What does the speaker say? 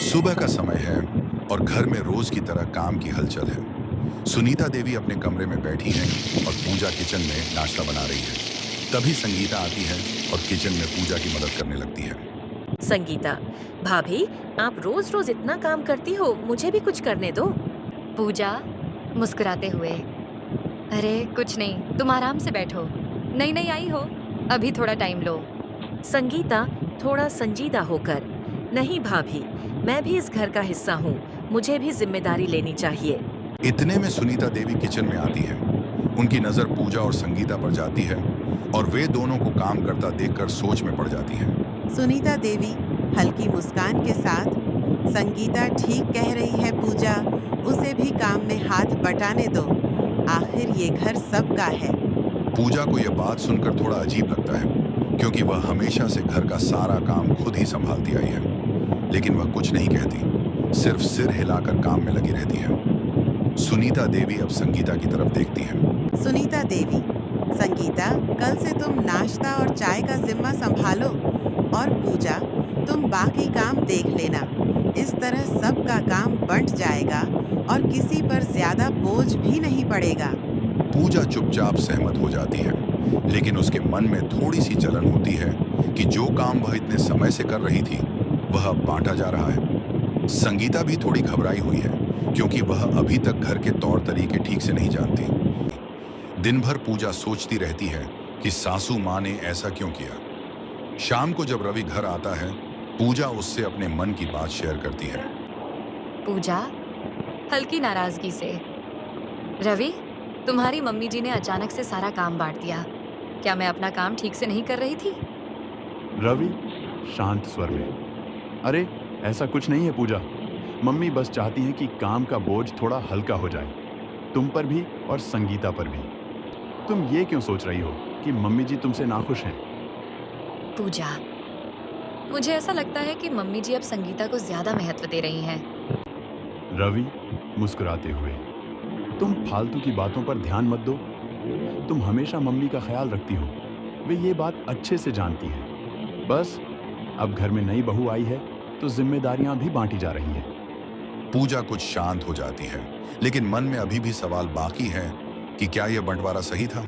सुबह का समय है और घर में रोज की तरह काम की हलचल है। सुनीता देवी अपने कमरे में बैठी हैं और पूजा किचन में नाश्ता बना रही है। तभी संगीता आती है और किचन में पूजा की मदद करने लगती है। संगीता, भाभी, आप रोज रोज इतना काम करती हो, मुझे भी कुछ करने दो। पूजा मुस्कुराते हुए, अरे कुछ नहीं, तुम आराम से बैठो। नई नई आई हो, अभी थोड़ा टाइम लो। संगीता, थोड़ा संजीदा होकर, नहीं भाभी, मैं भी इस घर का हिस्सा हूँ, मुझे भी जिम्मेदारी लेनी चाहिए। इतने में सुनीता देवी किचन में आती है। उनकी नजर पूजा और संगीता पर जाती है और वे दोनों को काम करता देखकर सोच में पड़ जाती हैं। सुनीता देवी हल्की मुस्कान के साथ, संगीता ठीक कह रही है पूजा, उसे भी काम में हाथ बटाने दो। आखिर ये घर सबका है। पूजा को यह बात सुनकर थोड़ा अजीब लगता है, क्योंकि वह हमेशा से घर का सारा काम खुद ही संभालती आई है। लेकिन वह कुछ नहीं कहती, सिर्फ सिर हिलाकर काम में लगी रहती है। सुनीता देवी अब संगीता की तरफ देखती है। सुनीता देवी, संगीता, कल से तुम नाश्ता और चाय का जिम्मा संभालो और पूजा, तुम बाकी काम देख लेना। इस तरह सबका काम बंट जाएगा और किसी पर ज्यादा बोझ भी नहीं पड़ेगा। पूजा चुपचाप सहमत हो जाती है, लेकिन उसके मन में थोड़ी सी जलन होती है कि जो काम वह इतने समय से कर रही थी वह अब बांटा जा रहा है। संगीता भी थोड़ी घबराई हुई है, क्योंकि वह अभी तक घर के तौर तरीके ठीक से नहीं जानती। दिन भर पूजा सोचती रहती है कि सासू माँ ने ऐसा क्यों किया। शाम को जब रवि घर आता है, पूजा उससे अपने मन की बात शेयर करती है। पूजा हल्की नाराजगी से, रवि, तुम्हारी मम्मी जी ने अचानक से सारा काम बांट दिया। क्या मैं अपना काम ठीक से नहीं कर रही थी? रवि शांत स्वर में, अरे ऐसा कुछ नहीं है पूजा। मम्मी बस चाहती हैं कि काम का बोझ थोड़ा हल्का हो जाए, तुम पर भी और संगीता पर भी। तुम ये क्यों सोच रही हो कि मम्मी जी तुमसे नाखुश हैं? पूजा, मुझे ऐसा लगता है कि मम्मी जी अब संगीता को ज्यादा महत्व दे रही हैं। रवि मुस्कुराते हुए, तुम फालतू की बातों पर ध्यान मत दो। तुम हमेशा मम्मी का ख्याल रखती हो, वे ये बात अच्छे से जानती हैं। बस अब घर में नई बहू आई है तो जिम्मेदारियां भी बांटी जा रही हैं। पूजा कुछ शांत हो जाती है, लेकिन मन में अभी भी सवाल बाकी है कि क्या यह बंटवारा सही था।